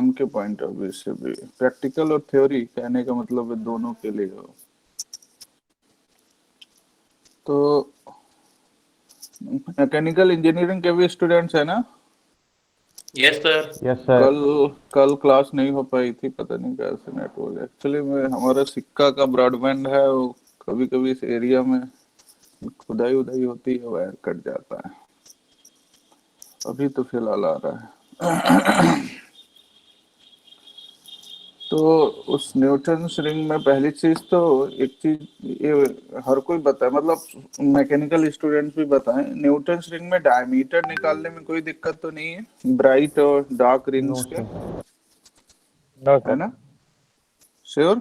Exam के point of view से भी, प्रैक्टिकल और थ्योरी कहने का मतलब है दोनों के लिए हो। तो मैकेनिकल इंजीनियरिंग के भी स्टूडेंट्स है ना? Yes sir. Yes sir. कल कल क्लास नहीं हो पाई थी, पता नहीं कैसे नेटवर्क। एक्चुअली में हमारा सिक्का का ब्रॉडबैंड है, वो कभी कभी इस एरिया में खुदाई उदाई होती है, वायर कट जाता है। अभी तो फिलहाल आ रहा है। तो उस न्यूटन्स रिंग में पहली चीज तो, एक चीज ये हर कोई बताए, मतलब मैकेनिकल स्टूडेंट्स भी बताएं, न्यूटन्स रिंग में डायमीटर निकालने में कोई दिक्कत तो नहीं है ब्राइट और डार्क नो रिंग्स के, सर। नो है सर। ना? Sure?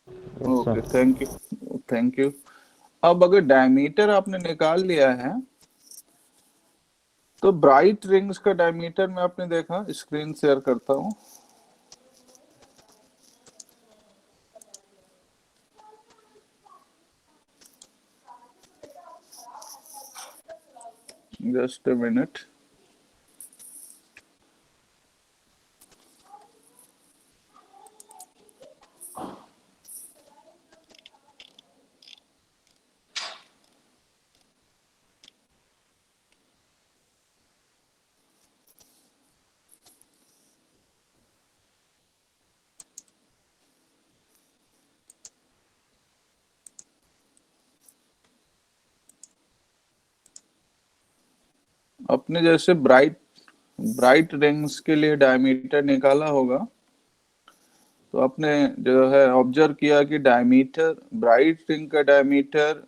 Yes okay, sir. Thank you, thank you. अब अगर डायमीटर आपने निकाल लिया है, तो ब्राइट रिंग्स का डायमीटर में आपने देखा, स्क्रीन शेयर करता हूँ। Just a minute. अपने जैसे ब्राइट ब्राइट रिंग्स के लिए डायमीटर निकाला होगा, तो आपने जो है ऑब्जर्व किया कि डायमीटर, ब्राइट रिंग का डायमीटर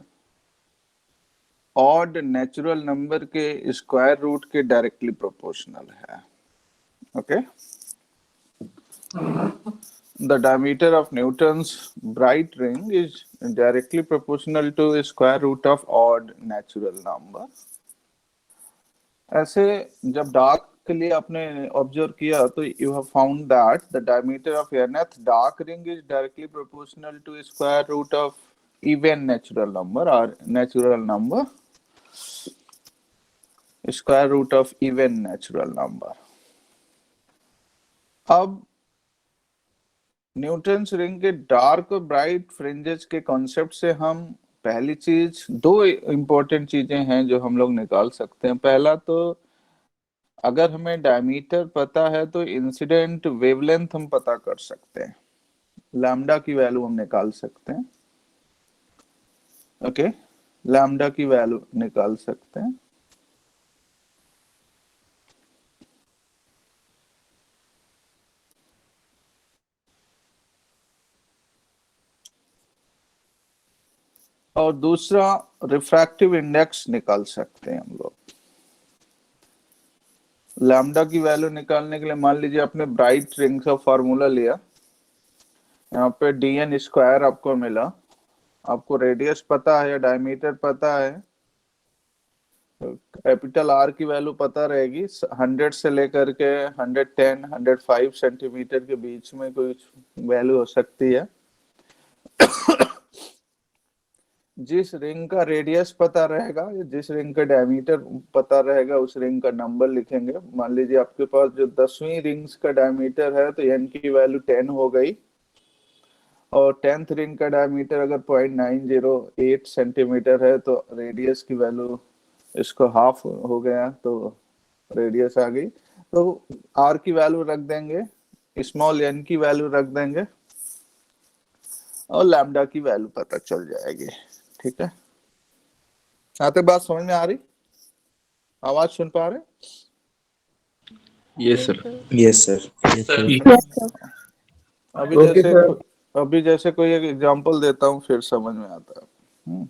ऑड नेचुरल नंबर के स्क्वायर रूट के डायरेक्टली प्रोपोर्शनल है। Okay, the diameter of Newton's bright ring is directly proportional to square root of odd natural number. ऐसे जब डार्क के लिए आपने ऑब्जर्व किया, तो you have found that the diameter of nth dark ring is directly proportional to square root of even natural number, और natural number square root of even natural number. अब Newton's ring के dark और bright fringes के concept से हम पहली चीज, दो इंपॉर्टेंट चीजें हैं जो हम लोग निकाल सकते हैं। पहला तो, अगर हमें डायमीटर पता है तो इंसिडेंट वेवलेंथ हम पता कर सकते हैं, लैम्डा की वैल्यू हम निकाल सकते हैं। ओके, लैम्डा की वैल्यू निकाल सकते हैं। और दूसरा, रिफ्रैक्टिव इंडेक्स निकाल सकते हैं हम लोग। लैम्डा की वैल्यू निकालने के लिए मान लीजिए आपने ब्राइट रिंग का फॉर्मूला लिया, यहाँ पे dn स्क्वायर आपको मिला, आपको रेडियस पता है या डायमीटर पता है, कैपिटल आर की वैल्यू पता रहेगी, 100 से लेकर के 110 105 सेंटीमीटर के बीच में कोई वैल्यू हो सकती है। जिस रिंग का रेडियस पता रहेगा या जिस रिंग का डायमीटर पता रहेगा, उस रिंग का नंबर लिखेंगे। मान लीजिए आपके पास जो 10वीं रिंग्स का डायमीटर है, तो n की वैल्यू 10 हो गई, और 10th रिंग का डायमीटर अगर 0.908 सेंटीमीटर है, तो रेडियस की वैल्यू इसको हाफ हो गया, तो रेडियस आ गई। तो आर की वैल्यू रख देंगे, स्मॉल n की वैल्यू रख देंगे, और लैम्डा की वैल्यू पता चल जाएगी। ठीक है, यहाँ तक बात समझ में आ रही? आवाज सुन पा रहे? Yes sir. Yes sir. Yes sir. अभी ओके जैसे सर। अभी जैसे कोई एक एग्जांपल देता हूँ, फिर समझ में आता है।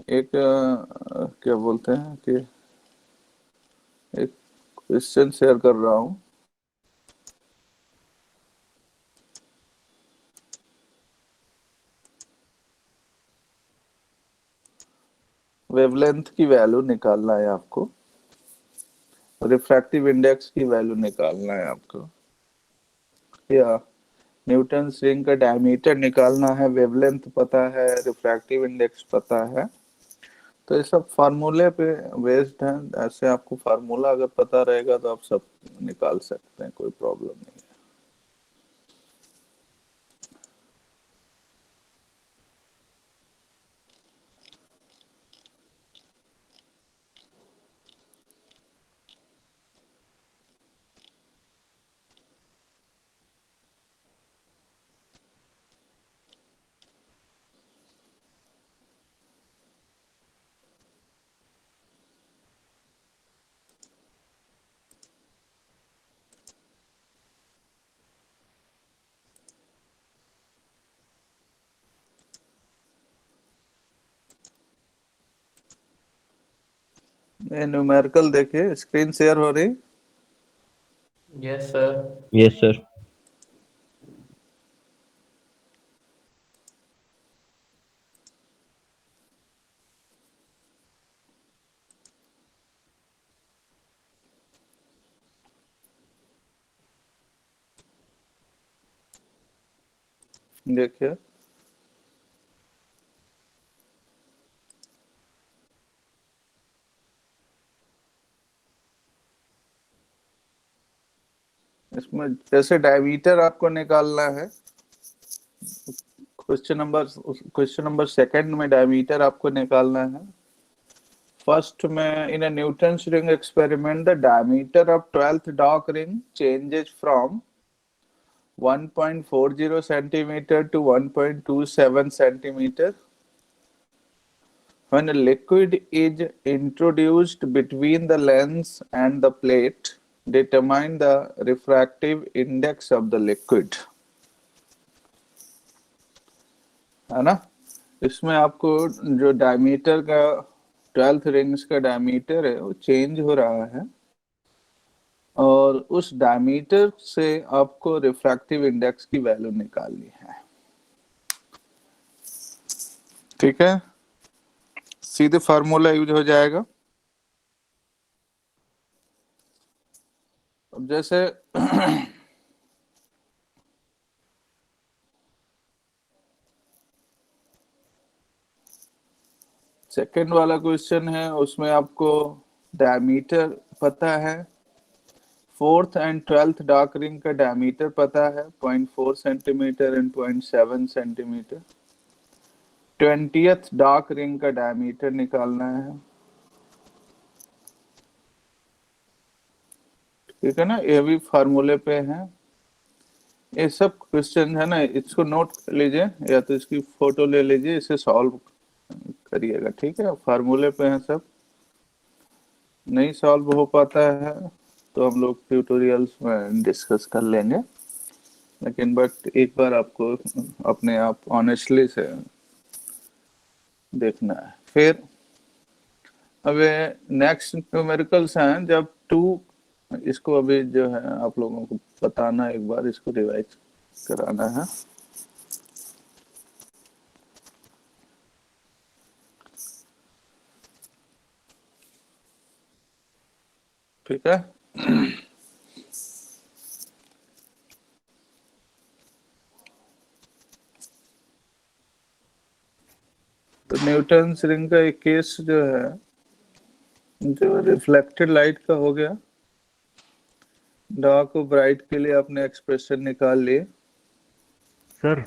एक क्या बोलते हैं कि एक क्वेश्चन शेयर कर रहा हूँ। वेवलेंथ की वैल्यू निकालना है आपको, रिफ्रैक्टिव इंडेक्स की वैल्यू निकालना है आपको, या न्यूटन रिंग का डायमीटर निकालना है, वेवलेंथ पता है, रिफ्रैक्टिव इंडेक्स पता है। तो ये सब फार्मूले पे बेस्ड है। ऐसे आपको फार्मूला अगर पता रहेगा तो आप सब निकाल सकते हैं, कोई प्रॉब्लम नहीं है। ये न्यूमेरिकल देखिए, स्क्रीन शेयर हो रही। Yes, sir. Yes sir. देखिए, इसमें जैसे डायमीटर आपको निकालना है, क्वेश्चन नंबर सेकंड में डायमीटर आपको निकालना है। फर्स्ट में, इन a Newton's ring experiment, the diameter of 12th dark ring changes from 1.40 centimeter to 1.27 centimeter when a liquid is introduced between the lens and the plate. Determine the refractive index of the liquid. है ना? इसमें आपको जो diameter का 12th rings का diameter है वो change हो रहा है, और उस डायमीटर से आपको रिफ्रैक्टिव इंडेक्स की वैल्यू निकालनी है। ठीक है, सीधे फार्मूला यूज हो जाएगा। अब जैसे सेकंड वाला क्वेश्चन है, उसमें आपको डायमीटर पता है, 4th and 12th dark ring का डायमीटर पता है 0.4 centimetre and 0.7 centimetre. 20th dark ring का डायमीटर निकालना है। ठीक है ना, ये भी फार्मूले पे है। ये सब क्वेश्चन है ना, इसको नोट कर लीजिए या तो इसकी फोटो ले लीजिए, इसे सॉल्व करिएगा। ठीक है, फार्मूले पे है सब। नहीं सॉल्व हो पाता है तो हम लोग ट्यूटोरियल्स में डिस्कस कर लेंगे, लेकिन बट एक बार आपको अपने आप ऑनेस्टली से देखना है। फिर अब नेक्स्ट न्यूमेरिकल्स हैं, जब टू, इसको अभी जो है आप लोगों को बताना, एक बार इसको रिवाइज कराना है। ठीक है, तो न्यूटन रिंग का एक केस जो है, जो रिफ्लेक्टेड लाइट का हो गया। डार्क और ब्राइट के लिए आपने एक्सप्रेशन निकाल लिए। सर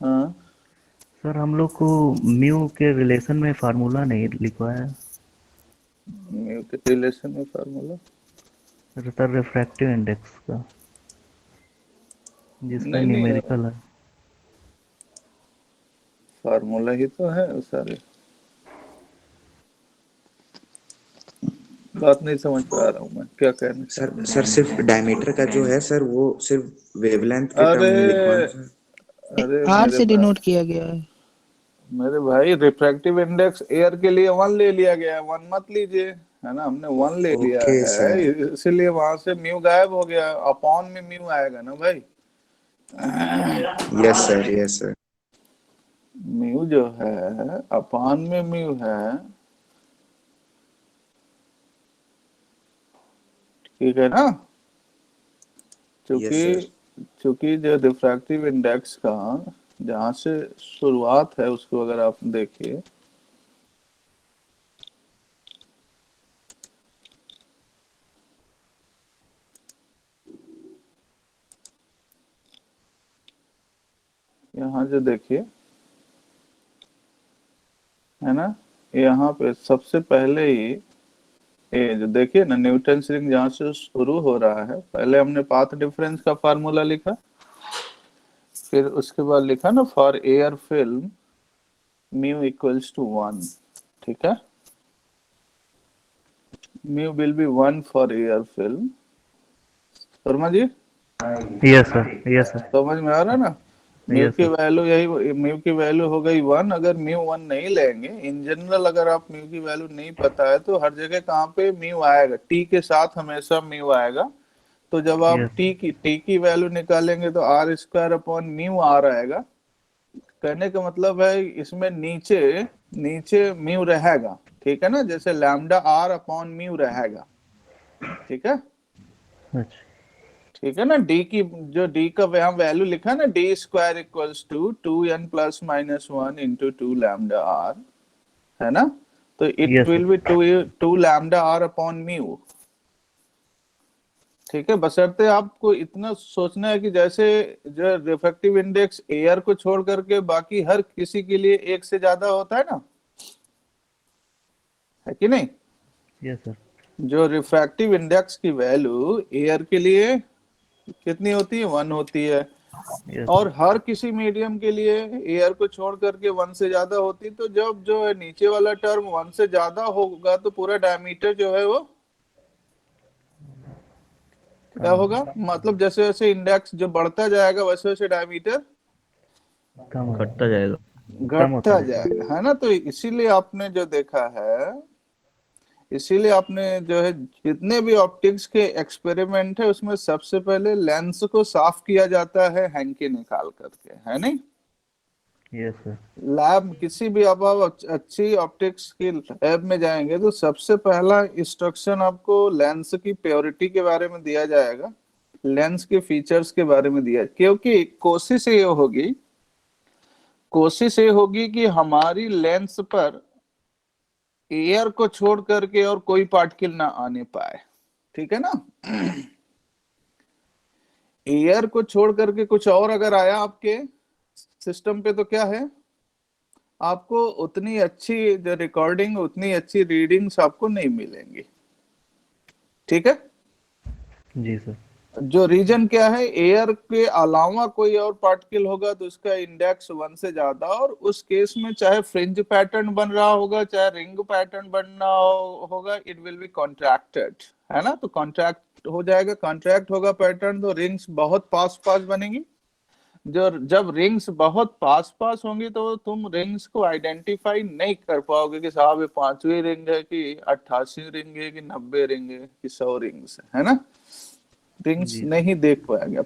हाँ, सर हम लोग को म्यू के रिलेशन में फार्मूला नहीं लिखवाया म्यू के रिलेशन में फार्मूला सर रिफ्रैक्टिव इंडेक्स का, जिसका नहीं, नहीं न्यूमेरिकल है। फार्मूला ही तो है सारे। बात नहीं समझ पा रहा हूँ मैं क्या कहना चाह रहा सर सिर्फ डायमीटर का जो है सर, वो सिर्फ वेवलेंथ के हूँ। टर्म अरे में लिखवाना सर। अरे आर से डिनोट किया गया है। मेरे भाई, रिफ्रैक्टिव इंडेक्स एयर के लिए 1 ले लिया गया है, 1 मत लीजिए, है ना, हमने 1 ले लिया ओके है, सर। इसीलिए वहां से म्यू गायब हो गया, अपॉन में म्यू आएगा ना भाई। Yes sir, yes sir. Mu जो है अपॉन में म्यू है। ठीक है ना, यस सर। चूंकि जो रिफ्रैक्टिव इंडेक्स का जहां से शुरुआत है उसको अगर आप देखिए, यहाँ जो देखिए है ना, यहाँ पे सबसे पहले ही ये जो देखिए ना, न्यूटन रिंग जहाँ से शुरू हो रहा है, पहले हमने पाथ डिफरेंस का फार्मूला लिखा, फिर उसके बाद लिखा ना for air film mu equals to 1, ठीक है, mu will be 1 for air film. Sharma ji yes sir, yes sir, समझ में आ रहा है ना, म्यू यस की सर, वैल्यू यही, म्यू की वैल्यू हो गई 1। अगर म्यू 1 नहीं लेंगे इन जनरल, अगर आप म्यू की वैल्यू नहीं पता है तो हर जगह कहाँ पे म्यू आएगा, टी के साथ हमेशा म्यू आएगा। तो जब आप यस, टी की वैल्यू निकालेंगे तो R square upon mu R आएगा। कहने का मतलब है इसमें नीचे नीचे म्यू रहेगा, ठीक है ना, जैसे लैम्डा आर अपॉन म्यू रहेगा, ठीक है, अच्छा, ठीक है ना। डी की जो डी का यहाँ वैल्यू लिखा ना, D square equals to 2n plus minus 1 into 2 lambda R, है ना, तो it yes will sir, be 2 lambda R upon mu, ठीक है। बशर्ते आपको इतना सोचना है कि जैसे जो रिफ्रैक्टिव इंडेक्स एयर को छोड़ करके बाकी हर किसी के लिए एक से ज्यादा होता है ना, है कि नहीं। यस सर, जो रिफ्रैक्टिव इंडेक्स की वैल्यू एयर के लिए कितनी होती है, 1 होती है, यस और सर, हर किसी मीडियम के लिए एयर को छोड़ करके 1 से ज्यादा होती। तो जब जो है नीचे वाला टर्म 1 से ज्यादा होगा तो पूरा डायमीटर जो है वो क्या होगा, मतलब जैसे जैसे इंडेक्स जो बढ़ता जाएगा वैसे वैसे डायमीटर कम घटता जाएगा। कम होता घटता जाएगा, है ना। तो इसीलिए आपने जो देखा है, इसीलिए आपने जो है जितने भी ऑप्टिक्स के एक्सपेरिमेंट है उसमें सबसे पहले लेंस को साफ किया जाता है हैंकी निकाल करके, है नहीं। यस सर, लैब किसी भी अब आप अच्छी ऑप्टिक्स की लैब में जाएंगे तो सबसे पहला इंस्ट्रक्शन आपको लेंस की प्योरिटी के बारे में दिया जाएगा, लेंस के फीचर्स के बारे में दिया, क्योंकि कोशिश ये होगी कि हमारी लेंस पर एयर को छोड़ करके और कोई पार्टिकल ना आने पाए, ठीक है ना। एयर को छोड़ करके कुछ और अगर आया आपके सिस्टम पे तो क्या है, आपको उतनी अच्छी जो रिकॉर्डिंग, उतनी अच्छी रीडिंग्स आपको नहीं मिलेंगी, ठीक है। जी सर, जो रीजन क्या है, एयर के अलावा कोई और पार्टिकल होगा तो उसका इंडेक्स 1 से ज्यादा, और उस केस में चाहे फ्रिंज पैटर्न बन रहा होगा चाहे रिंग पैटर्न बनना होगा, इट विल बी कॉन्ट्रैक्टेड, है ना। तो कॉन्ट्रैक्ट हो जाएगा, कॉन्ट्रैक्ट होगा पैटर्न तो रिंग्स बहुत पास पास बनेंगी। जो जब रिंग्स बहुत पास पास होंगी तो तुम रिंग्स को आइडेंटिफाई नहीं कर पाओगे कि साहब ये 5वीं रिंग है कि 88वीं रिंग है कि 90 रिंग है कि 100 रिंग्स है ना। रिंग्स जी नहीं देख पाएंगे,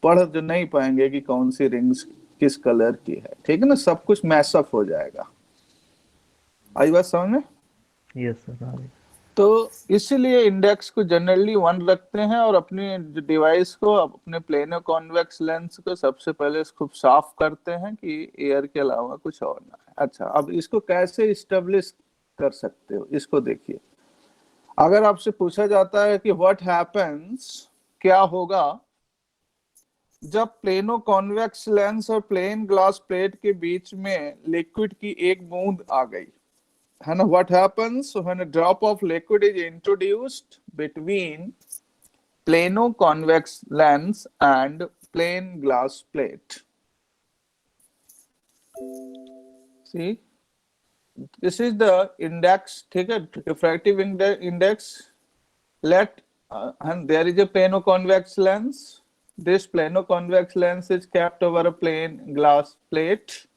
पढ़ जो नहीं पाएंगे कि कौन सी रिंग्स किस कलर की है, ठीक है ना, सब कुछ मैसअप हो जाएगा। आई बात समझ में। यस सर, आ गई। तो इसीलिए इंडेक्स को जनरली 1 रखते हैं, और अपने डिवाइस को, अपने प्लेनो कॉन्वेक्स लेंस को सबसे पहले खूब साफ करते हैं कि एयर के अलावा कुछ और ना है। अच्छा, अब इसको कैसे इस्टेब्लिश कर सकते हो, इसको देखिए। अगर आपसे पूछा जाता है कि व्हाट हैपेंस, क्या होगा जब प्लेनो कॉन्वेक्स लेंस और प्लेन ग्लास प्लेट के बीच में लिक्विड की एक बूंद आ गई, है ना, what happens when a drop of liquid is introduced between plano convex lens and plain glass plate. See, this is the index, ठीक है, refractive index. Let and there is a plano convex lens. This plano convex lens is kept over a plain glass plate.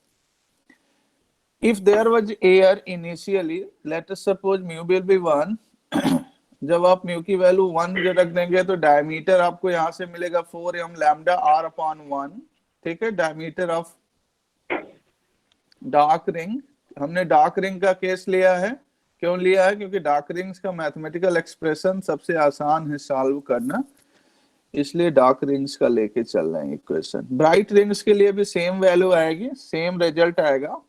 If there was air initially, let us suppose mu will be 1. जब आप mu की value 1 जो रख देंगे तो diameter आपको यहां से मिलेगा 4m लैम्डा r अपॉन 1, ठीक है। डायमीटर ऑफ डार्क रिंग, हमने डार्क रिंग का केस लिया है, क्यों लिया है, क्योंकि डार्क रिंग्स का मैथमेटिकल एक्सप्रेशन सबसे आसान है सॉल्व करना, इसलिए डार्क रिंग्स का लेके चल रहे हैं इक्वेशन। ब्राइट रिंग्स के लिए भी सेम वैल्यू आएगी, सेम रिजल्ट आएगा,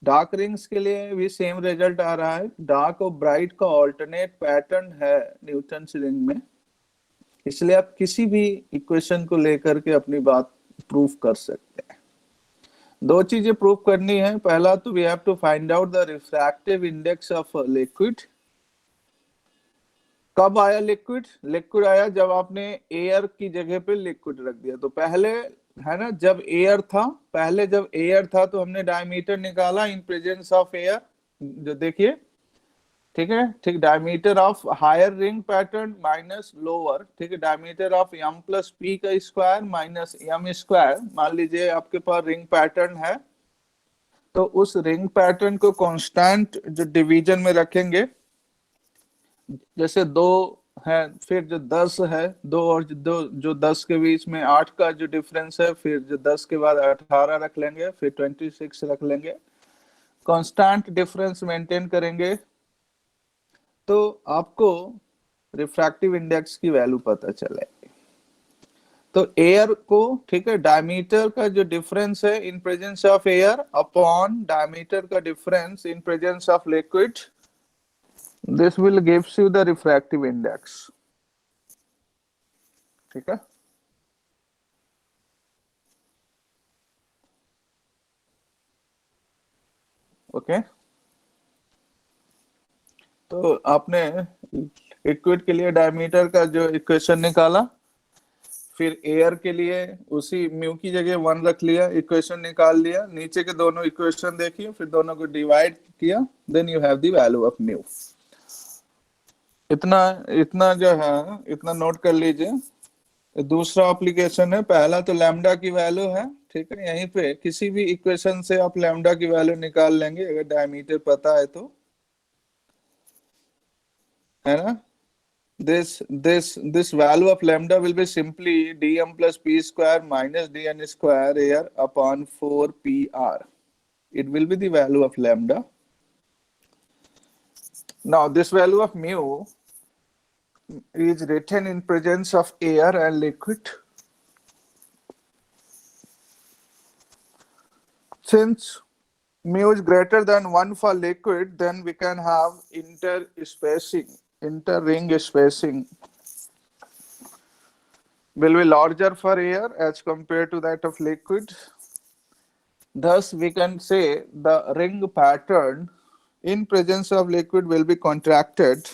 डार्क रिंग्स के लिए भी सेम रिजल्ट आ रहा है। डार्क और ब्राइट का ऑल्टरनेट पैटर्न है न्यूटन रिंग में, इसलिए आप किसी भी इक्वेशन को लेकर के अपनी बात प्रूफ कर सकते हैं, दो चीजें प्रूव करनी है। पहला तो we have to find out the refractive index of liquid. कब आया लिक्विड? लिक्विड आया जब आपने एयर की जगह पे लिक्विड रख दिया। तो पहले है ना, जब एयर था, पहले जब एयर था तो हमने डायमीटर निकाला इन प्रेजेंस ऑफ एयर, जो देखिए, ठीक है, ठीक, diameter of higher ring pattern minus lower, ठीक है, diameter of M plus P का स्क्वायर माइनस एम स्क्वायर। मान लीजिए आपके पास रिंग पैटर्न है, तो उस रिंग पैटर्न को कांस्टेंट जो डिवीजन में रखेंगे, जैसे 2 है, फिर जो 10 है, 2 और दो, जो 10 के बीच में 8 का जो डिफरेंस है, फिर जो 10 के बाद 18 रख लेंगे, फिर 26 रख लेंगे, कांस्टेंट डिफरेंस मेंटेन करेंगे, तो आपको रिफ्रैक्टिव इंडेक्स की वैल्यू पता चलेगी। तो एयर को, ठीक है, डायमीटर का जो डिफरेंस है in presence of air upon diameter का difference in presence of liquid, this will gives you the refractive index, ठीक है। ओके, तो आपने लिक्विड के लिए डायमीटर का जो इक्वेशन निकाला, फिर एयर के लिए उसी म्यू की जगह 1 रख लिया, इक्वेशन निकाल लिया, नीचे के दोनों इक्वेशन देखिए, फिर दोनों को डिवाइड किया, then you have the value of mu. इतना इतना जो है, इतना नोट कर लीजिए। दूसरा एप्लीकेशन है, पहला तो लैम्डा की वैल्यू है, ठीक है, यहीं पे किसी भी इक्वेशन से आप लैम्डा की वैल्यू निकाल लेंगे अगर डायमीटर पता है तो, है ना। this value of lambda will be simply dm plus p square minus dn square air upon 4pr. It will be the value of lambda. Now this value of mu is written in presence of air and liquid. Since mu is greater than 1 for liquid, then we can have inter-ring spacing will be larger for air as compared to that of liquid. Thus, we can say the ring pattern in presence of liquid will be contracted.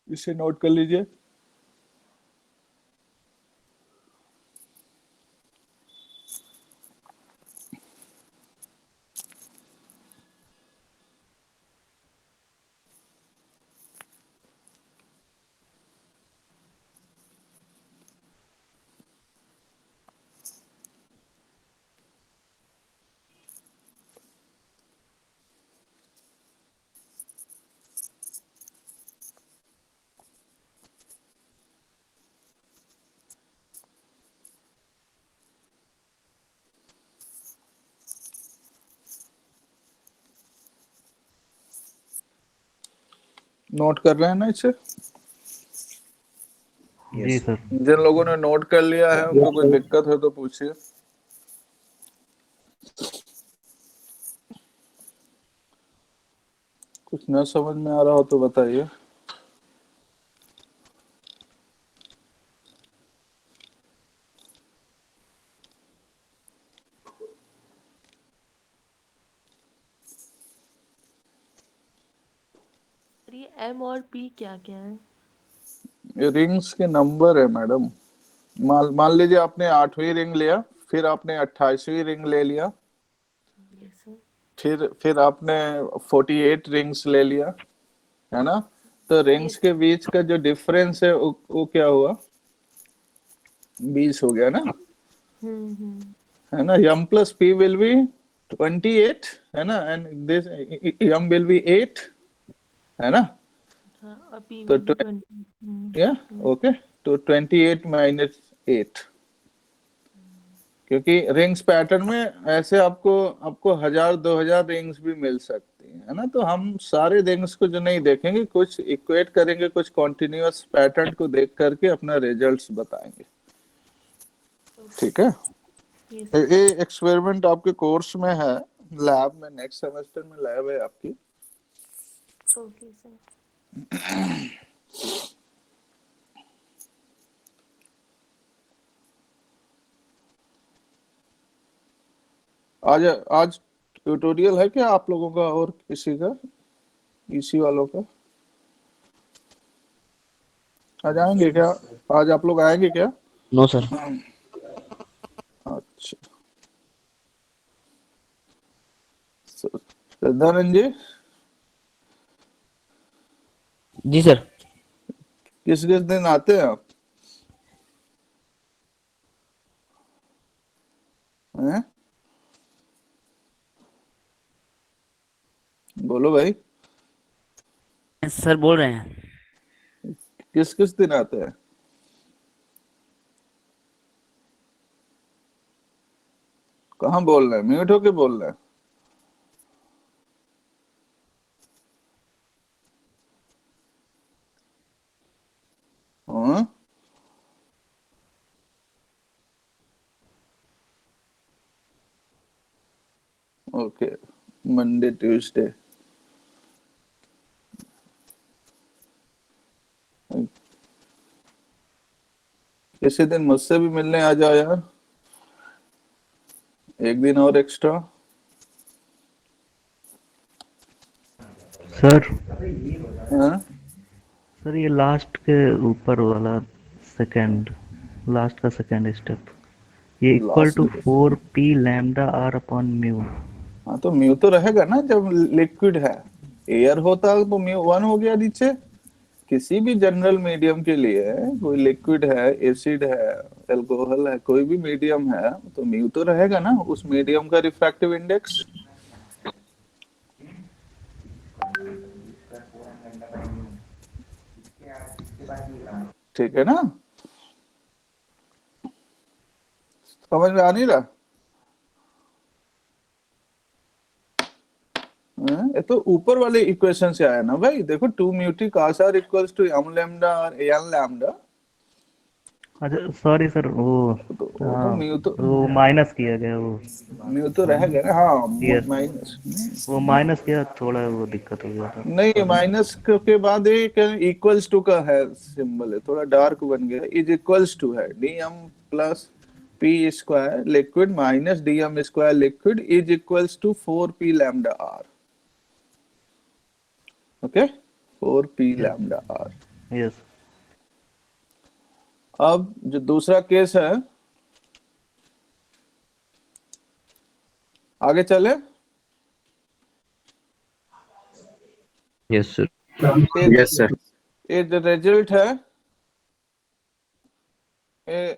इसे note कर लीजिए। Note कर रहे हैं ना इसे? जी sir. जिन लोगों ने नोट कर लिया है उनको कोई दिक्कत हो तो पूछिए। कुछ न समझ में आ रहा हो तो बताइए। ये एम और पी क्या क्या है? ये रिंग्स के नंबर है मैडम। मान लीजिए आपने 8वीं रिंग लिया, फिर आपने 28वीं रिंग ले लिया, यस फिर आपने 48 रिंग्स ले लिया, है ना। तो रिंग्स के बीच का जो डिफरेंस है वो क्या हुआ? 20 हो गया ना, है ना। m plus p will be 28, है ना, and this m will be 8, है ना। और पी तो 20 या ओके, तो 28 माइनस 8, क्योंकि रिंग्स पैटर्न में ऐसे आपको 1000-2000 रिंग्स भी मिल सकती है ना। तो हम सारे रिंग्स को जो नहीं देखेंगे, कुछ इक्वेट करेंगे, कुछ कॉन्टिन्यूअस पैटर्न को देख करके अपना रिजल्ट्स बताएंगे, ठीक है। ये एक्सपेरिमेंट आपके कोर्स में है, लैब में, नेक्स्ट सेमेस्टर में लैब है आपकी। Okay sir. आज आज ट्यूटोरियल है क्या आप लोगों का और किसी का, इसी वालों का? आज आएंगे क्या? आज आप लोग आएंगे क्या? No sir. अच्छा, श्रद्धानंद जी जी सर। किस किस दिन आते हैं आप? हैं? बोलो भाई, सर बोल रहे हैं। किस किस दिन आते हैं? कहाँ बोल रहे हैं? म्यूट होके बोल रहे हैं। हाँ? Okay, Monday Tuesday. किसी दिन मुझसे भी मिलने आ जाओ यार, एक दिन और एक्स्ट्रा। सर हाँ? सर ये लास्ट के ऊपर वाला सेकंड, लास्ट का सेकंड स्टेप, ये equal to Last 4p lambda r upon mu. हाँ तो म्यू तो रहेगा ना, जब लिक्विड है। एयर होता तो म्यू 1 हो गया नीचे। किसी भी जनरल मीडियम के लिए, कोई लिक्विड है, एसिड है, अल्कोहल है, कोई भी मीडियम है, तो म्यू तो रहेगा ना उस मीडियम का रिफ्रैक्टिव इंडेक्स। ठीक है ना? समझ में आ नहीं रहा? ये तो ऊपर वाले इक्वेशन से आया ना भाई। देखो 2 mu t cos r equals to m lambda और n लैम्डा। अच्छा सॉरी सर, वो तो म्यू तो वो माइनस किया गया, वो म्यू तो रहेगा ना। हाँ, Yes. माइनस वो माइनस किया, थोड़ा वो दिक्कत हो गया था। नहीं, माइनस के बाद एक इक्वल्स टू का है सिंबल, है थोड़ा डार्क बन गया। इज इक्वल्स टू है dm plus p square liquid minus dm square liquid is equals to 4p lambda r। Okay, 4p lambda r। Yes अब जो दूसरा केस है, आगे चले। Yes sir. Yes sir. ये जो रिजल्ट है, ये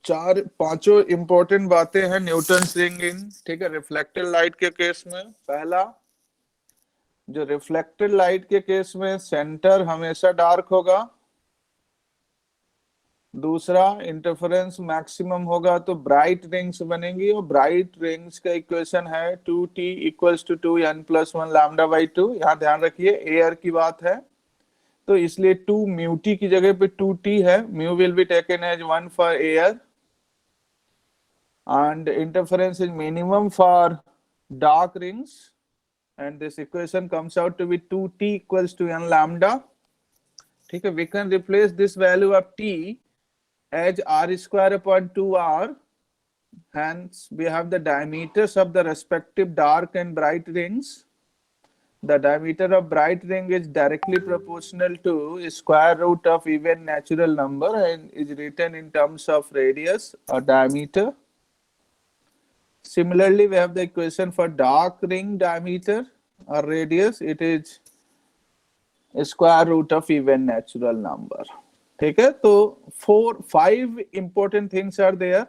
चार पांचों इंपॉर्टेंट बातें हैं न्यूटन रिंगिंग। ठीक है, रिफ्लेक्टेड लाइट के केस में पहला, जो रिफ्लेक्टेड लाइट के केस में सेंटर हमेशा डार्क होगा। दूसरा, इंटरफेरेंस मैक्सिमम होगा तो ब्राइट रिंग्स बनेंगी, और ब्राइट रिंग्स का इक्वेशन है 2t equals to 2n plus 1 lambda by 2। यहाँ ध्यान रखिए एयर की बात है, तो इसलिए 2 म्यू टी की जगह पे 2t है। Mu will be taken as 1 for air, and interference is minimum for dark rings, and this equation comes out to be 2t equals to n lambda. ठीक है, we can replace this value of t as r square upon 2r. Hence we have the diameters of the respective dark and bright rings. The diameter of bright ring is directly proportional to square root of even natural number and is written in terms of radius or diameter. Similarly, we have the equation for dark ring diameter or radius. It is square root of even natural number. ठीक है, तो 5 important things are there.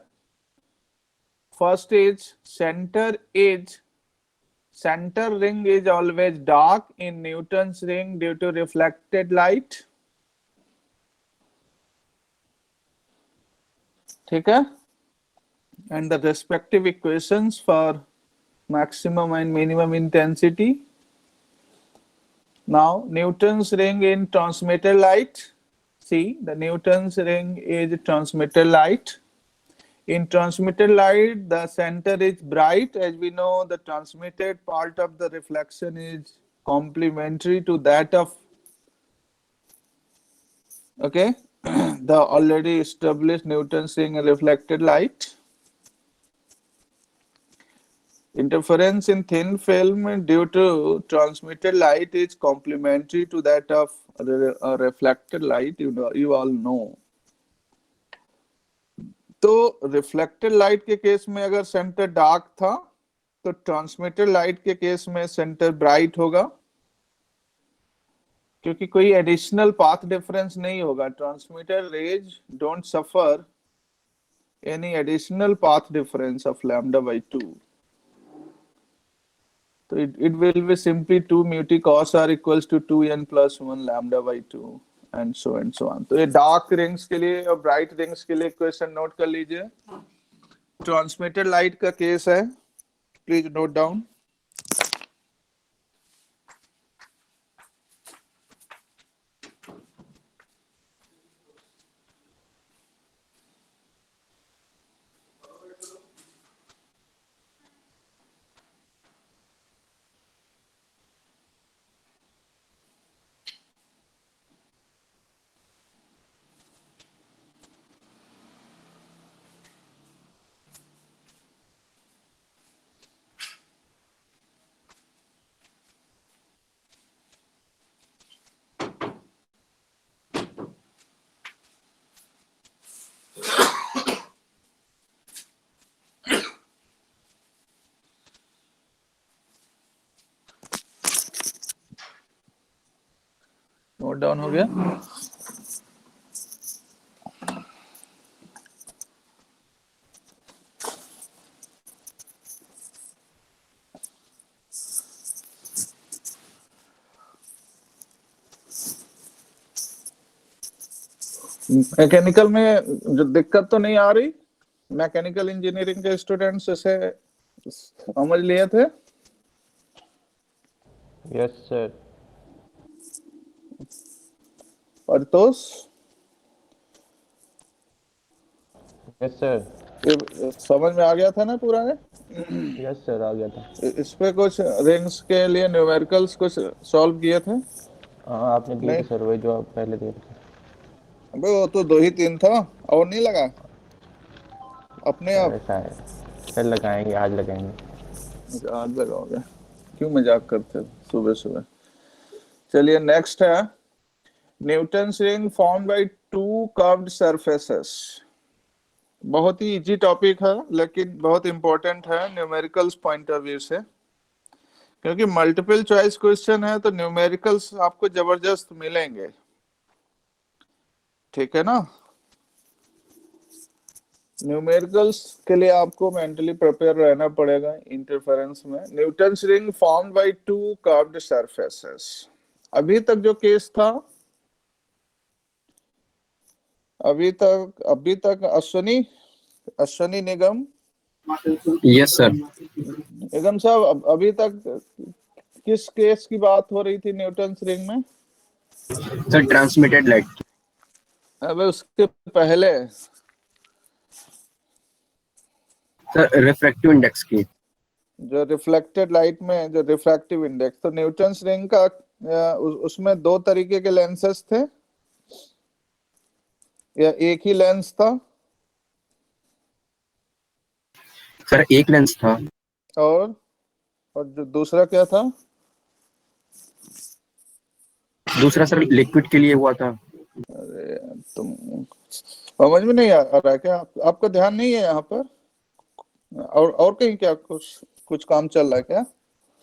First is center ring is always dark in Newton's ring due to reflected light. ठीक है, and the respective equations for maximum and minimum intensity. Now Newton's ring in transmitted light. See, the Newton's ring is transmitted light. In transmitted light, the center is bright. As we know, the transmitted part of the reflection is complementary to that of, okay, the already established Newton's ring and reflected light. interference in thin film due to transmitted light is complementary to that of reflected light, you all know. तो reflected light के case में अगर centre dark था तो transmitted light के case में centre bright होगा, क्योंकि कोई एडिशनल पाथ डिफरेंस नहीं होगा. Transmitted rays don't suffer any additional path difference of lambda by 2. तो it will be simply 2 mu t cos r equals to 2n plus 1 lambda by 2 and so on. तो ये dark rings के लिए और bright rings के लिए equation note कर लीजिए. ट्रांसमिटेड लाइट का केस है, please note down. Note down हो गया. मैकेनिकल में जो दिक्कत तो नहीं आ रही, मैकेनिकल इंजीनियरिंग के स्टूडेंट्स इसे समझ लिए थे. Yes sir. Paritosh, yes sir. ये समझ में आ गया था ना पूरा है? यस सर, आ गया था. इस पे कुछ रिंग्स के लिए न्यूमेरिकल्स कुछ सॉल्व किए थे? हाँ, आपने दिए थे नहीं. सर, वही जो आप पहले दिए थे. अबे वो तो 2 ही 3 था और नहीं लगा अपने आप. ऐसा है सर, लगाएंगे, आज लगाएंगे. आज लगाओगे? क्यों मजाक करते हो सुबह सुबह. चलिए नेक्स्ट है Newton's ring formed by 2 curved surfaces. बहुत ही इजी टॉपिक है लेकिन बहुत इंपॉर्टेंट है न्यूमेरिकल्स पॉइंट ऑफ व्यू से, क्योंकि मल्टीपल चॉइस क्वेश्चन है तो न्यूमेरिकल्स आपको जबरदस्त मिलेंगे. ठीक है ना? न्यूमेरिकल्स के लिए आपको मेंटली प्रिपेयर रहना पड़ेगा. इंटरफेरेंस में Newton's ring formed by 2 curved surfaces. अभी तक जो केस था, अभी तक अश्वनी निगम. Yes sir. निगम साहब, अभी तक किस केस की बात हो रही थी न्यूटन्स रिंग में? Sir transmitted light. अबे उसके पहले सर रिफ्रैक्टिव इंडेक्स की. जो रिफ्लेक्टेड लाइट में जो रिफ्रैक्टिव इंडेक्स, तो न्यूटन्स रिंग का उसमें 2 तरीके के लेंसेस थे या एक ही लेंस था? सर एक लेंस था. और जो दूसरा क्या था? दूसरा सर लिक्विड के लिए हुआ था. अरे तुम समझ में नहीं आ रहा है क्या? आपका ध्यान नहीं है यहाँ पर? और कहीं क्या कुछ काम चल रहा है क्या?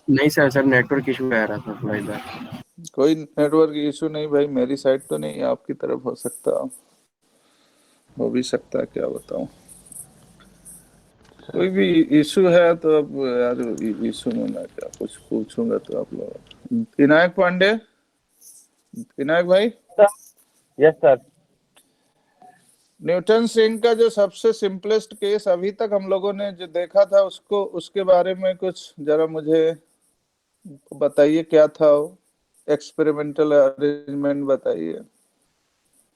नहीं सर नेटवर्क इशू आ रहा था थोड़ा इधर. कोई नेटवर्क इशू नहीं भाई, मेरी साइड तो नहीं है, आपकी तरफ हो सकता, हो भी सकता है, क्या बताऊं. कोई भी इशू है तो अब यार इशू में मैं क्या कुछ पूछूंगा तो आप लोग. विनायक पांडे, विनायक भाई. Yes sir. न्यूटन रिंग का जो सबसे सिंपलेस्ट केस अभी तक हम लोगों ने जो देखा था उसके बारे में कुछ जरा मुझे बताइए. क्या था वो एक्सपेरिमेंटल अरेंजमेंट? बताइए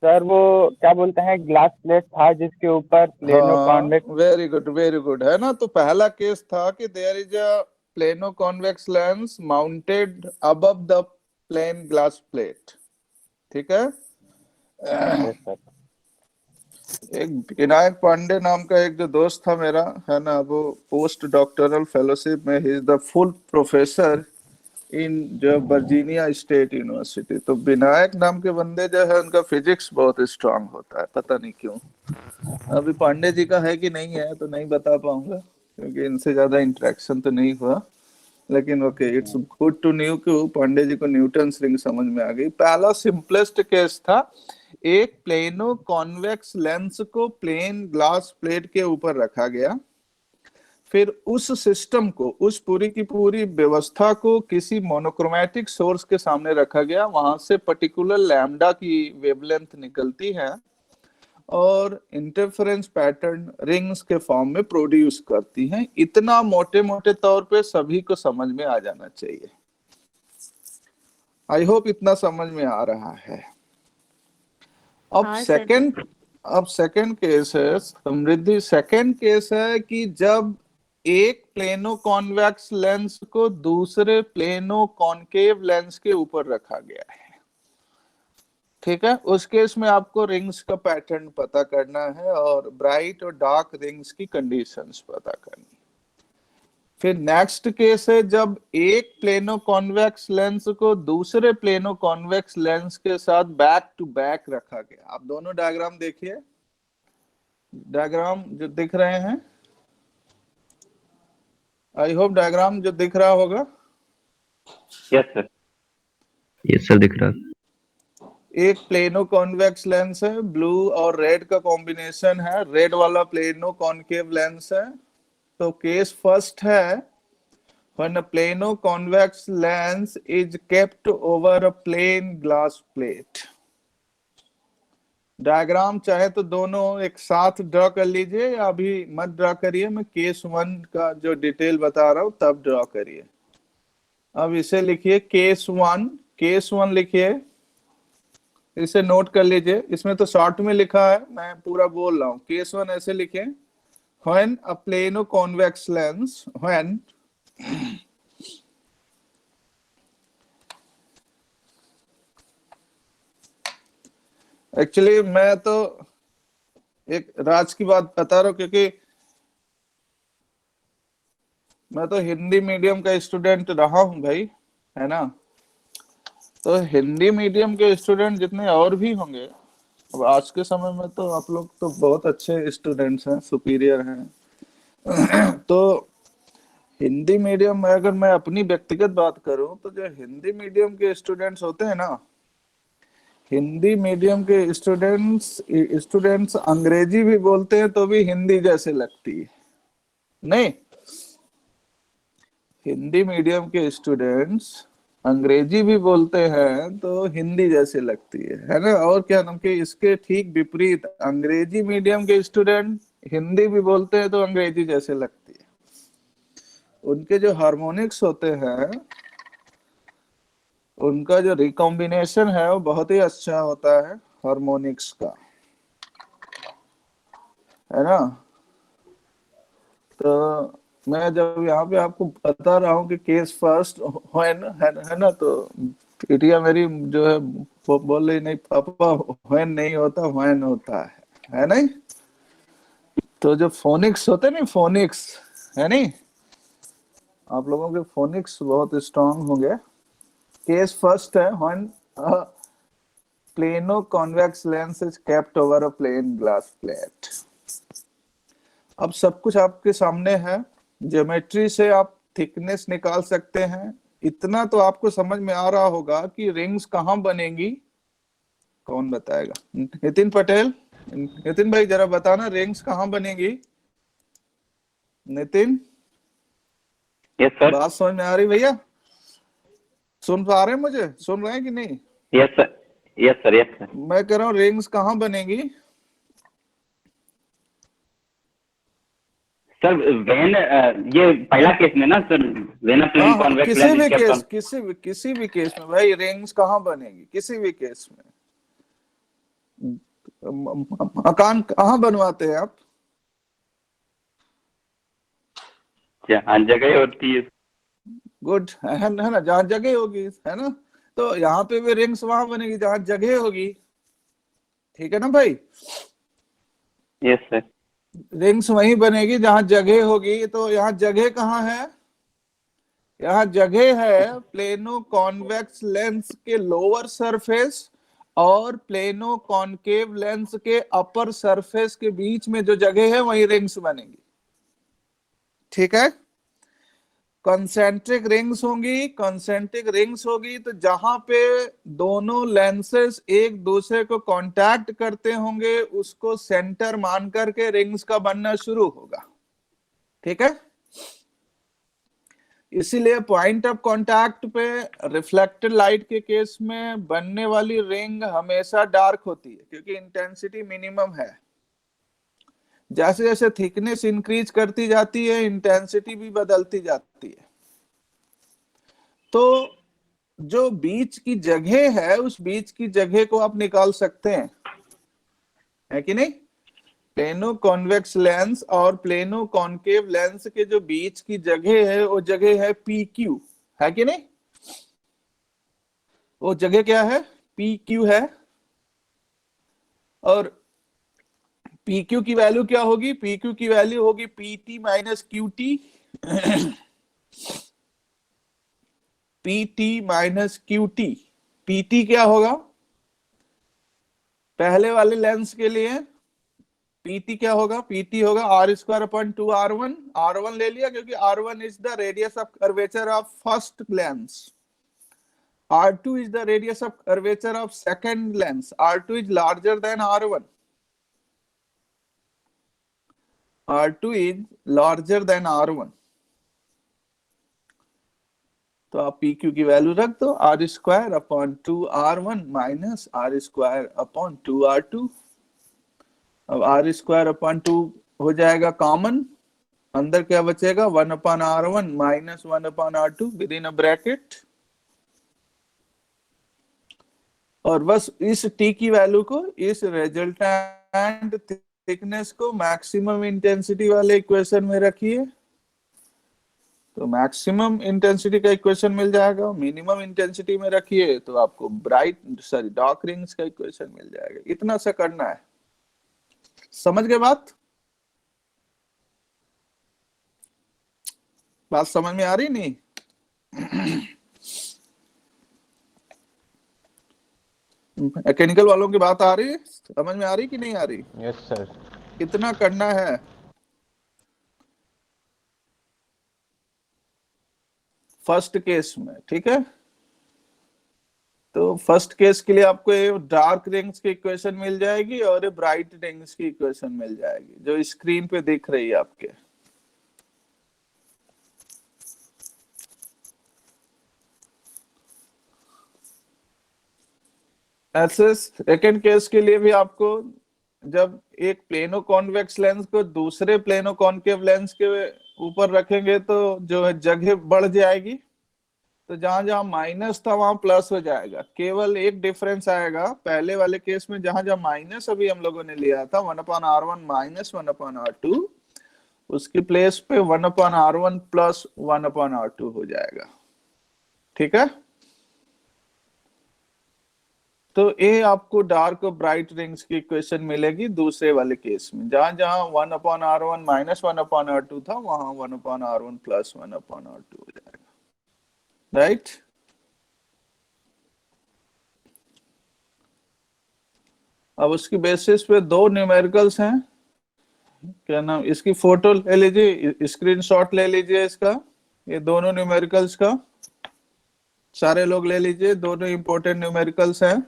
सर वो क्या बोलते हैं, ग्लास प्लेट था जिसके ऊपर प्लेनो कॉन्वेक्स. वेरी गुड है ना. तो पहला केस था कि there is a plano convex lens mounted above the plane glass plate. ठीक है. Yes sir. एक विनायक पांडे नाम का एक जो दोस्त था मेरा, है ना, वो पोस्ट डॉक्टरल फेलोशिप में, he is the full professor in जो वर्जीनिया स्टेट यूनिवर्सिटी। तो विनायक नाम के बंदे जो है उनका फिजिक्स बहुत स्ट्रांग होता है, पता नहीं क्यों। अभी पांडे जी का है कि नहीं है तो नहीं बता पाऊंगा, क्योंकि इनसे ज्यादा इंटरेक्शन तो नहीं हुआ। लेकिन okay, it's good to knew कि पांडे जी को न्यूटन रिंग समझ में आ गई। पहला सिंपलेस्ट केस था, एक प्लेनो कॉन्वेक्स लेंस को प्लेन ग्लास प्लेट के ऊपर रखा गया, फिर उस सिस्टम को, उस पूरी की पूरी व्यवस्था को किसी मोनोक्रोमैटिक सोर्स के सामने रखा गया, वहां से पर्टिकुलर लैम्डा की वेवलेंथ निकलती है और इंटरफेरेंस पैटर्न रिंग्स के फॉर्म में प्रोड्यूस करती हैं। इतना मोटे मोटे तौर पे सभी को समझ में आ जाना चाहिए। आई होप इतना समझ में आ रहा है। अब हाँ सर। सेकंड केस है समृद्धि, सेकंड केस है कि जब एक प्लेनो कॉन्वेक्स लेंस को दूसरे प्लेनो कॉनकेव लेंस के ऊपर रखा गया है, ठीक है। उस केस में आपको रिंग्स का पैटर्न पता करना है और ब्राइट और डार्क रिंग्स की कंडीशंस पता करनी। फिर नेक्स्ट केस है जब एक प्लेनो कॉन्वेक्स लेंस को दूसरे प्लेनो कॉन्वेक्स लेंस के साथ बैक टू बैक रखा गया। आप दोनों डायग्राम देखिए, डायग्राम जो दिख रहे हैं, आई होप डायग्राम जो दिख रहा होगा। Yes sir. यस सर, दिख रहा है। एक प्लेनो कॉन्वेक्स लेंस है, ब्लू और रेड का कॉम्बिनेशन है, रेड वाला प्लेनो कॉनकेव लेंस है। तो केस फर्स्ट है, when a plano convex lens is kept over a plain glass plate। Diagram चाहे तो दोनों एक साथ ड्रॉ कर लीजिए या अभी मत ड्रॉ करिए, मैं केस 1 का जो डिटेल बता रहा हूं तब ड्रॉ करिए। अब इसे लिखिए केस 1 लिखिए, इसे नोट कर लीजिए। इसमें तो शॉर्ट में लिखा है, मैं पूरा बोल रहा हूं। केस 1 ऐसे लिखिए, when a plano convex lens, when actually मैं तो एक राज की बात बता रहा हूं, क्योंकि मैं तो हिंदी मीडियम का स्टूडेंट रहा हूं भाई, है ना। तो हिंदी मीडियम के स्टूडेंट जितने और भी होंगे, अब आज के समय में तो आप लोग तो बहुत अच्छे स्टूडेंट्स हैं, सुपीरियर हैं। तो हिंदी मीडियम में अगर मैं अपनी व्यक्तिगत बात करूं तो जो हिंदी मीडियम के स्टूडेंट्स होते हैं ना, हिंदी मीडियम के स्टूडेंट्स अंग्रेजी भी बोलते हैं तो भी हिंदी जैसे लगती है। नहीं, हिंदी मीडियम के स्टूडेंट्स अंग्रेजी भी बोलते हैं तो हिंदी जैसे लगती है ना। और क्या नाम के इसके ठीक विपरीत, अंग्रेजी मीडियम के स्टूडेंट हिंदी भी बोलते हैं तो अंग्रेजी जैसे लगती है। उनके जो हार्मोनिक्स होते हैं, उनका जो रिकॉम्बिनेशन है वो बहुत ही अच्छा होता है हार्मोनिक्स का, है ना। तो मैं जब यहाँ पे आपको बता रहा हूँ कि केस फर्स्ट है ना, तो बिटिया मेरी जो है वो बोल रही, नहीं पापा व्हेन नहीं होता, व्हेन होता है नहीं। तो जो फोनिक्स होते हैं ना, फोनिक्स है नहीं, आप लोगों के फोनिक्स बहुत स्ट्रांग होंगे। केस फर्स्ट है when a plano convex lens is kept over a plain glass plate। अब सब कुछ आपके सामने है, ज्योमेट्री से आप थिकनेस निकाल सकते हैं। इतना तो आपको समझ में आ रहा होगा कि रिंग्स कहाँ बनेंगी। कौन बताएगा? नितिन पटेल, नितिन भाई जरा बताना रिंग्स कहाँ बनेगी। Nitin, yes sir. बात समझ में आ रही भैया? सुन पा रहे हैं मुझे? सुन रहे हैं कि नहीं? Yes sir, yes sir, yes sir. मैं कह रहा हूँ रिंग्स कहाँ बनेगी? सर वेन, ये पहला केस में ना सर, वेन प्लेन कॉन्वेक्स किसी भी केस में भाई रिंग्स कहाँ बनेगी? किसी भी केस में। मकान कहाँ बनवाते हैं आप? जहाँ जगह होती है। गुड, है ना, जहाँ जगह होगी, है ना। तो यहाँ पे भी रिंग्स वहां बनेगी जहाँ जगह होगी, ठीक है ना भाई। Yes sir. रिंग्स वहीं बनेगी जहां जगह होगी। तो यहाँ जगह कहाँ है? यहाँ जगह है प्लेनो कॉन्वेक्स लेंस के लोअर सरफेस और प्लेनो कॉनकेव लेंस के अपर सरफेस के बीच में जो जगह है वही रिंग्स बनेगी। ठीक है। कंसेंट्रिक रिंग्स होंगी। कंसेंट्रिक रिंग्स होगी तो जहां पे दोनों लेंसेस एक दूसरे को कांटेक्ट करते होंगे उसको सेंटर मान करके रिंग्स का बनना शुरू होगा। ठीक है। इसीलिए पॉइंट ऑफ कांटेक्ट पे रिफ्लेक्टेड लाइट के केस में बनने वाली रिंग हमेशा डार्क होती है क्योंकि इंटेंसिटी मिनिमम है। जैसे जैसे थिकनेस इंक्रीज करती जाती है इंटेंसिटी भी बदलती जाती है। तो जो बीच की जगह है उस बीच की जगह को आप निकाल सकते हैं, है कि नहीं? प्लेनो कॉन्वेक्स लेंस और प्लेनो कॉनकेव लेंस के जो बीच की जगह है वो जगह है पी क्यू, है कि नहीं? वो जगह क्या है? पी क्यू है। और पी क्यू की वैल्यू क्या होगी? पी क्यू की वैल्यू होगी P T minus Q T. P T minus Q T. P T क्या होगा? पहले वाले लेंस के लिए पीटी क्या होगा? पीटी होगा are square upon 2r1। r1 ले लिया क्योंकि r1 is the radius of curvature of first lens. r2 is the radius of curvature of second lens. r2 is larger than r1. r2 is larger than r1. तो आप PQ की value रख दो r square upon 2r1 minus r square upon 2r2। अब r square upon 2 हो जाएगा common, अंदर क्या बचेगा? 1 upon r1 minus 1 upon r2 with in a bracket. और बस इस t की वैल्यू को, इस रिजल्टेंट थिकनेस को मैक्सिमम इंटेंसिटी वाले इक्वेशन में रखिए तो मैक्सिमम इंटेंसिटी का इक्वेशन मिल जाएगा। मिनिमम इंटेंसिटी में रखिए तो आपको डार्क रिंग्स का इक्वेशन मिल जाएगा। इतना सा करना है। समझ गए बात? बात समझ में आ रही नहीं? मैकेनिकल वालों की बात आ रही है? समझ में आ रही कि नहीं आ रही? Yes sir. कितना करना है फर्स्ट केस में? ठीक है। तो फर्स्ट केस के लिए आपको ये डार्क रिंग्स की इक्वेशन मिल जाएगी और ये ब्राइट रिंग्स की इक्वेशन मिल जाएगी जो स्क्रीन पे दिख रही है आपके। ऐसे सेकेंड केस के लिए भी आपको जब एक प्लेनो कॉन्वेक्स लेंस को दूसरे प्लेनो कॉनकेव लेंस के ऊपर रखेंगे तो जो है जगह बढ़ जाएगी। तो जहां जहां माइनस था वहां प्लस हो जाएगा। केवल एक डिफरेंस आएगा, पहले वाले केस में जहां जहां माइनस अभी हम लोगों ने लिया था 1 upon r1 minus 1 upon r2, उसकी प्लेस पे 1 upon r1 plus 1 upon r2 हो जाएगा। ठीक है। तो ये आपको डार्क और ब्राइट रिंग्स की इक्वेशन मिलेगी दूसरे वाले केस में। जहां जहां 1 upon r1 minus 1 upon r2 था वहां 1 upon r1 plus 1 upon r2 हो जाएगा। राइट? अब उसकी बेसिस पे दो न्यूमेरिकल्स हैं। क्या नाम? इसकी फोटो ले लीजिए, स्क्रीनशॉट ले लीजिए इसका, ये दोनों न्यूमेरिकल्स का। सारे लोग ले लीजिए, दोनों इंपॉर्टेंट न्यूमेरिकल्स हैं।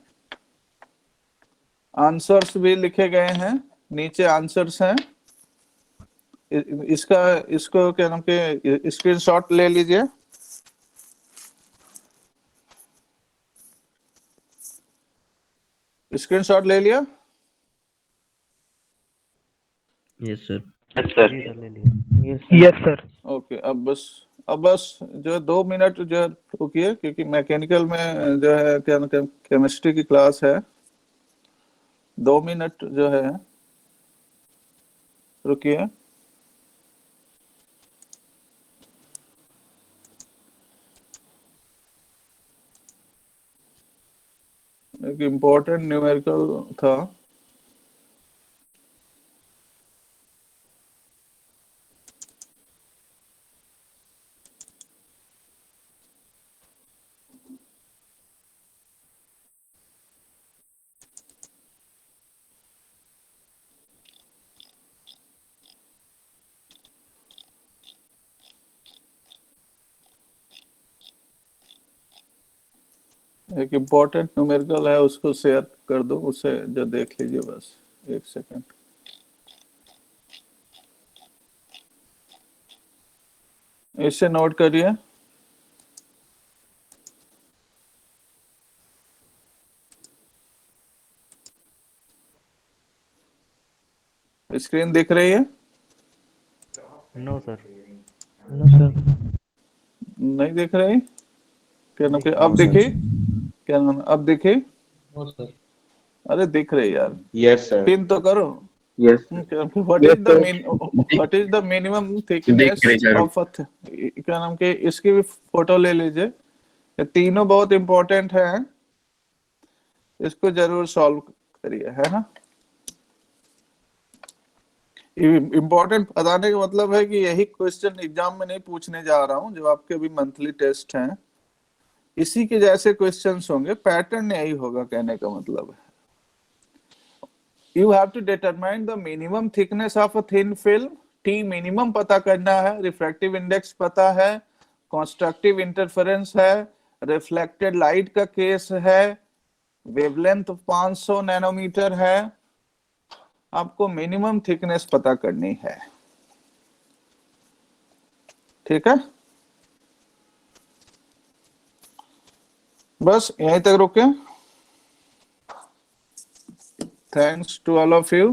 आंसर्स भी लिखे गए हैं, नीचे आंसर्स हैं। इसको क्या नाम के स्क्रीनशॉट ले लीजिए। स्क्रीनशॉट ले लिया? Yes sir. Yes sir. ले लिया। Yes sir. ओके। अब बस जो 2 मिनट जो रुकिए क्योंकि मैकेनिकल में जो है क्या केमिस्ट्री की क्लास है। 2 मिनट जो है रुकिए। एक इम्पोर्टेंट न्यूमेरिकल था। एक इम्पोर्टेंट न्यूमेरिकल है, उसको शेयर कर दो, उसे जो देख लीजिए बस 1 सेकंड। इसे नोट करिए। स्क्रीन दिख रही है? No sir. नहीं दिख रही? क्या नाम के अब दिखी? क्या नाम अब दिखी? अरे दिख रही यार, यस सर। पिन तो करो। Yes what is the minimum thickness of क्या नाम के, इसकी भी फोटो ले लीजिए। ये तीनों बहुत इंपॉर्टेंट हैं, इसको जरूर सॉल्व करिए, है ना। इम्पोर्टेंट बताने का मतलब है कि यही क्वेश्चन एग्जाम में नहीं पूछने जा रहा हूं, जो आपके भी मंथली टेस्ट हैं इसी के जैसे क्वेश्चंस होंगे, पैटर्न यही होगा, कहने का मतलब है। You have to determine the minimum thickness of a thin film. T minimum पता करना है, रिफ्रैक्टिव इंडेक्स पता है, कंस्ट्रक्टिव इंटरफेरेंस है, रिफ्लेक्टेड लाइट का केस है, वेवलेंथ 500 नैनोमीटर है। आपको मिनिमम थिकनेस पता करनी है, ठीक है। बस यहीं तक रुके। Thanks to all of you.